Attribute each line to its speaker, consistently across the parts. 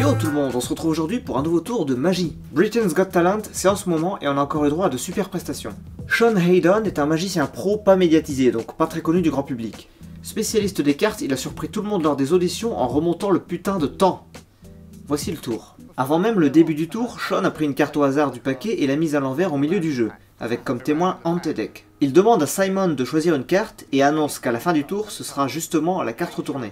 Speaker 1: Yo tout le monde, on se retrouve aujourd'hui pour un nouveau tour de magie. Britain's Got Talent, c'est en ce moment et on a encore eu droit à de super prestations. Sean Hayden est un magicien pro pas médiatisé, donc pas très connu du grand public. Spécialiste des cartes, il a surpris tout le monde lors des auditions en remontant le putain de temps. Voici le tour. Avant même le début du tour, Sean a pris une carte au hasard du paquet et l'a mise à l'envers au milieu du jeu, avec comme témoin Antedek. Il demande à Simon de choisir une carte et annonce qu'à la fin du tour, ce sera justement la carte retournée.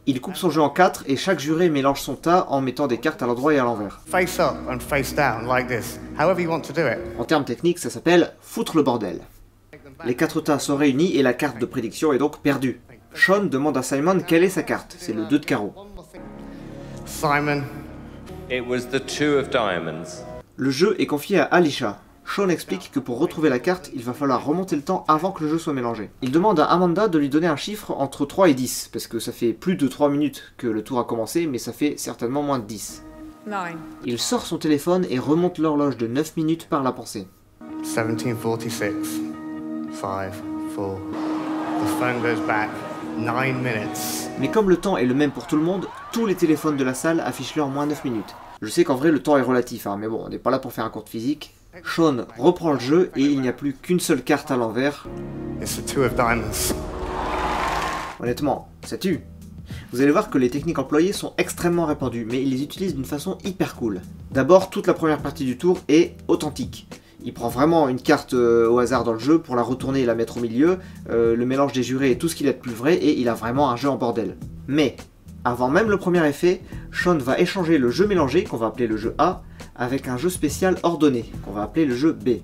Speaker 1: Il coupe son jeu en 4 et chaque juré mélange son tas en mettant des cartes à l'endroit et à l'envers.
Speaker 2: Face up and face down like this, however you want to do it.
Speaker 1: En termes techniques, ça s'appelle foutre le bordel. Les 4 tas sont réunis et la carte de prédiction est donc perdue. Sean demande à Simon quelle est sa carte, c'est le 2 de carreau.
Speaker 2: Simon.
Speaker 3: It was the 2 of diamonds.
Speaker 1: Le jeu est confié à Alicia. Sean explique que pour retrouver la carte, il va falloir remonter le temps avant que le jeu soit mélangé. Il demande à Amanda de lui donner un chiffre entre 3 et 10, parce que ça fait plus de 3 minutes que le tour a commencé, mais ça fait certainement moins de 10.
Speaker 4: 9.
Speaker 1: Il sort son téléphone et remonte l'horloge de 9 minutes par la pensée.
Speaker 2: 1746. 5, 4. The phone goes back 9 minutes.
Speaker 1: Mais comme le temps est le même pour tout le monde, tous les téléphones de la salle affichent l'heure moins 9 minutes. Je sais qu'en vrai le temps est relatif, hein, mais bon, on n'est pas là pour faire un cours de physique. Sean reprend le jeu et il n'y a plus qu'une seule carte à l'envers.
Speaker 2: It's the 2 of diamonds.
Speaker 1: Honnêtement, ça tue. Vous allez voir que les techniques employées sont extrêmement répandues, mais il les utilise d'une façon hyper cool. D'abord, toute la première partie du tour est authentique. Il prend vraiment une carte au hasard dans le jeu pour la retourner et la mettre au milieu, le mélange des jurés est tout ce qu'il y a de plus vrai et il a vraiment un jeu en bordel. Mais, avant même le premier effet, Sean va échanger le jeu mélangé, qu'on va appeler le jeu A, avec un jeu spécial ordonné, qu'on va appeler le jeu B.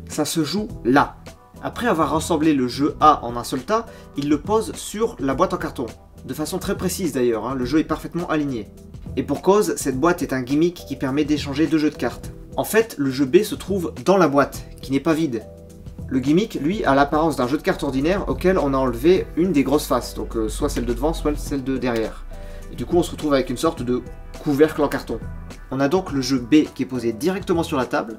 Speaker 1: Ça se joue là. Après avoir rassemblé le jeu A en un seul tas, il le pose sur la boîte en carton. De façon très précise d'ailleurs, hein, le jeu est parfaitement aligné. Et pour cause, cette boîte est un gimmick qui permet d'échanger 2 jeux de cartes. En fait, le jeu B se trouve dans la boîte, qui n'est pas vide. Le gimmick, lui, a l'apparence d'un jeu de cartes ordinaire auquel on a enlevé une des grosses faces, donc soit celle de devant, soit celle de derrière. Et du coup, on se retrouve avec une sorte de couvercle en carton. On a donc le jeu B qui est posé directement sur la table.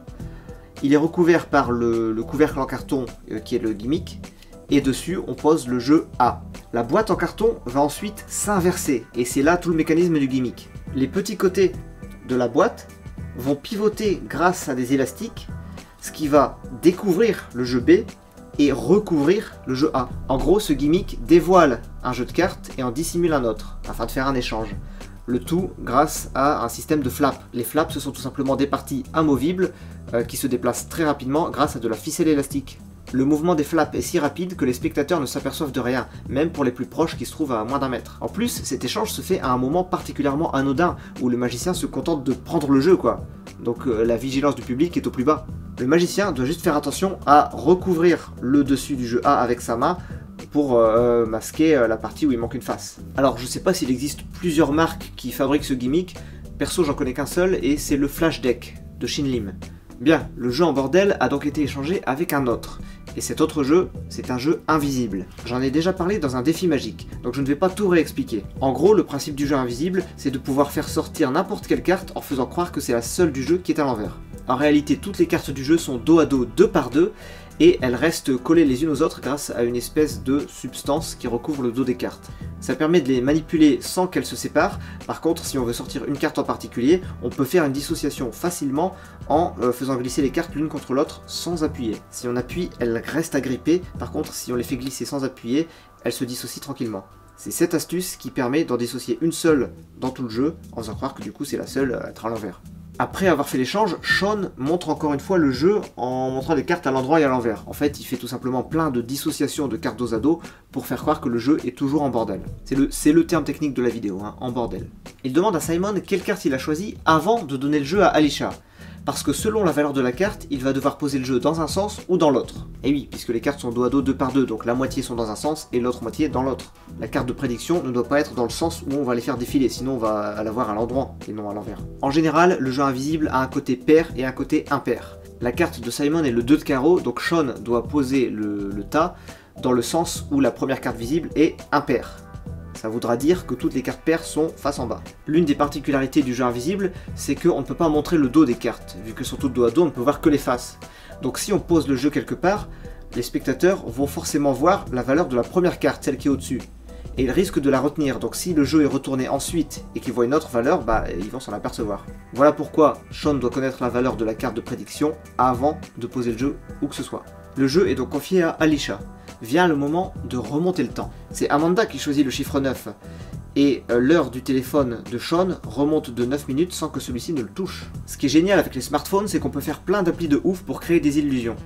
Speaker 1: Il est recouvert par le couvercle en carton qui est le gimmick. Et dessus, on pose le jeu A. La boîte en carton va ensuite s'inverser. Et c'est là tout le mécanisme du gimmick. Les petits côtés de la boîte vont pivoter grâce à des élastiques, ce qui va découvrir le jeu B et recouvrir le jeu A. En gros, ce gimmick dévoile un jeu de cartes et en dissimule un autre, afin de faire un échange. Le tout grâce à un système de flaps. Les flaps, ce sont tout simplement des parties amovibles qui se déplacent très rapidement grâce à de la ficelle élastique. Le mouvement des flaps est si rapide que les spectateurs ne s'aperçoivent de rien, même pour les plus proches qui se trouvent à moins d'un mètre. En plus, cet échange se fait à un moment particulièrement anodin, où le magicien se contente de prendre le jeu quoi. Donc la vigilance du public est au plus bas. Le magicien doit juste faire attention à recouvrir le dessus du jeu A avec sa main, pour masquer la partie où il manque une face. Alors je sais pas s'il existe plusieurs marques qui fabriquent ce gimmick, perso j'en connais qu'un seul et c'est le Flash Deck de Shin Lim. Bien, le jeu en bordel a donc été échangé avec un autre. Et cet autre jeu, c'est un jeu invisible. J'en ai déjà parlé dans un défi magique, donc je ne vais pas tout réexpliquer. En gros, le principe du jeu invisible, c'est de pouvoir faire sortir n'importe quelle carte en faisant croire que c'est la seule du jeu qui est à l'envers. En réalité, toutes les cartes du jeu sont dos à dos, 2 par 2, et elles restent collées les unes aux autres grâce à une espèce de substance qui recouvre le dos des cartes. Ça permet de les manipuler sans qu'elles se séparent. Par contre, si on veut sortir une carte en particulier, on peut faire une dissociation facilement en faisant glisser les cartes l'une contre l'autre sans appuyer. Si on appuie, elles restent agrippées. Par contre, si on les fait glisser sans appuyer, elles se dissocient tranquillement. C'est cette astuce qui permet d'en dissocier une seule dans tout le jeu, en faisant croire que du coup c'est la seule à être à l'envers. Après avoir fait l'échange, Sean montre encore une fois le jeu en montrant des cartes à l'endroit et à l'envers. En fait, il fait tout simplement plein de dissociations de cartes dos à dos pour faire croire que le jeu est toujours en bordel. C'est le terme technique de la vidéo, hein, en bordel. Il demande à Simon quelle carte il a choisi avant de donner le jeu à Alicia. Parce que selon la valeur de la carte, il va devoir poser le jeu dans un sens ou dans l'autre. Et oui, puisque les cartes sont dos à dos 2 par 2, donc la moitié sont dans un sens et l'autre moitié dans l'autre. La carte de prédiction ne doit pas être dans le sens où on va les faire défiler, sinon on va la voir à l'endroit et non à l'envers. En général, le jeu invisible a un côté pair et un côté impair. La carte de Simon est le 2 de carreau, donc Sean doit poser le tas dans le sens où la première carte visible est impair. Ça voudra dire que toutes les cartes paires sont face en bas. L'une des particularités du jeu invisible, c'est qu'on ne peut pas montrer le dos des cartes. Vu qu'elles sont toutes dos à dos, on ne peut voir que les faces. Donc si on pose le jeu quelque part, les spectateurs vont forcément voir la valeur de la première carte, celle qui est au-dessus. et ils risquent de la retenir, donc si le jeu est retourné ensuite et qu'ils voient une autre valeur, bah ils vont s'en apercevoir. Voilà pourquoi Sean doit connaître la valeur de la carte de prédiction avant de poser le jeu où que ce soit. Le jeu est donc confié à Alicia. Vient le moment de remonter le temps. C'est Amanda qui choisit le chiffre 9, et l'heure du téléphone de Sean remonte de 9 minutes sans que celui-ci ne le touche. Ce qui est génial avec les smartphones, c'est qu'on peut faire plein d'applis de ouf pour créer des illusions.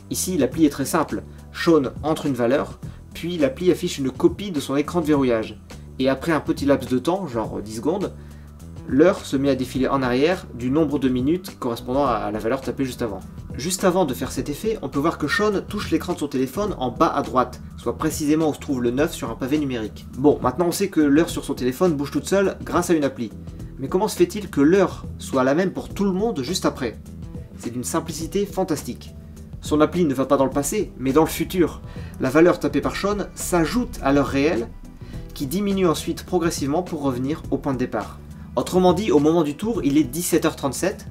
Speaker 1: Ici, l'appli est très simple. Sean entre une valeur, puis l'appli affiche une copie de son écran de verrouillage. Et après un petit laps de temps, genre 10 secondes, l'heure se met à défiler en arrière du nombre de minutes correspondant à la valeur tapée juste avant. Juste avant de faire cet effet, on peut voir que Sean touche l'écran de son téléphone en bas à droite, soit précisément où se trouve le 9 sur un pavé numérique. Bon, maintenant on sait que l'heure sur son téléphone bouge toute seule grâce à une appli. Mais comment se fait-il que l'heure soit la même pour tout le monde juste après? C'est d'une simplicité fantastique. Son appli ne va pas dans le passé, mais dans le futur. La valeur tapée par Sean s'ajoute à l'heure réelle, qui diminue ensuite progressivement pour revenir au point de départ. Autrement dit, au moment du tour, il est 17h37,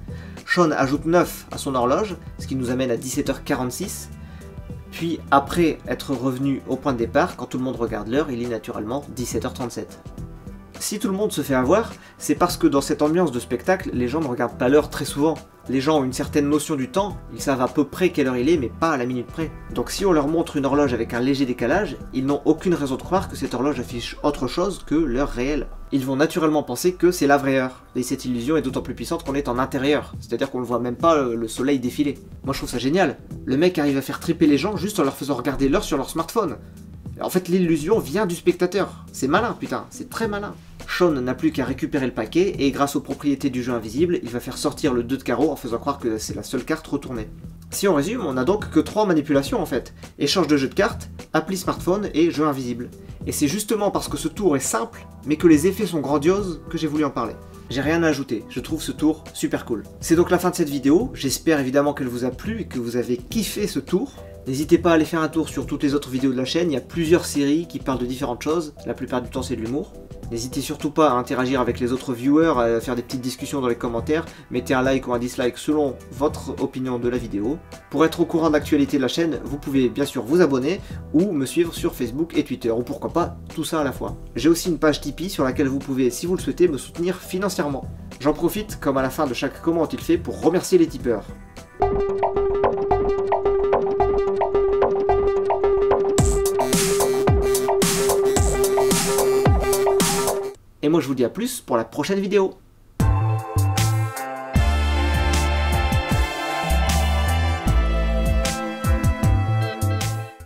Speaker 1: Sean ajoute 9 à son horloge, ce qui nous amène à 17h46, puis après être revenu au point de départ, quand tout le monde regarde l'heure, il est naturellement 17h37. Si tout le monde se fait avoir, c'est parce que dans cette ambiance de spectacle, les gens ne regardent pas l'heure très souvent. Les gens ont une certaine notion du temps, ils savent à peu près quelle heure il est, mais pas à la minute près. Donc si on leur montre une horloge avec un léger décalage, ils n'ont aucune raison de croire que cette horloge affiche autre chose que l'heure réelle. Ils vont naturellement penser que c'est la vraie heure. Et cette illusion est d'autant plus puissante qu'on est en intérieur, c'est-à-dire qu'on ne voit même pas le soleil défiler. Moi je trouve ça génial. Le mec arrive à faire triper les gens juste en leur faisant regarder l'heure sur leur smartphone. En fait, l'illusion vient du spectateur. C'est malin, putain, c'est très malin. Sean n'a plus qu'à récupérer le paquet, et grâce aux propriétés du jeu invisible, il va faire sortir le 2 de carreau en faisant croire que c'est la seule carte retournée. Si on résume, on a donc que 3 manipulations en fait. Échange de jeu de cartes, appli smartphone et jeu invisible. Et c'est justement parce que ce tour est simple, mais que les effets sont grandioses, que j'ai voulu en parler. J'ai rien à ajouter, je trouve ce tour super cool. C'est donc la fin de cette vidéo, j'espère évidemment qu'elle vous a plu et que vous avez kiffé ce tour. N'hésitez pas à aller faire un tour sur toutes les autres vidéos de la chaîne, il y a plusieurs séries qui parlent de différentes choses, la plupart du temps c'est de l'humour. N'hésitez surtout pas à interagir avec les autres viewers, à faire des petites discussions dans les commentaires, mettez un like ou un dislike selon votre opinion de la vidéo. Pour être au courant de l'actualité de la chaîne, vous pouvez bien sûr vous abonner ou me suivre sur Facebook et Twitter, ou pourquoi pas tout ça à la fois. J'ai aussi une page Tipeee sur laquelle vous pouvez, si vous le souhaitez, me soutenir financièrement. J'en profite, comme à la fin de chaque comment il fait, pour remercier les tipeurs. Et moi je vous dis à plus pour la prochaine vidéo.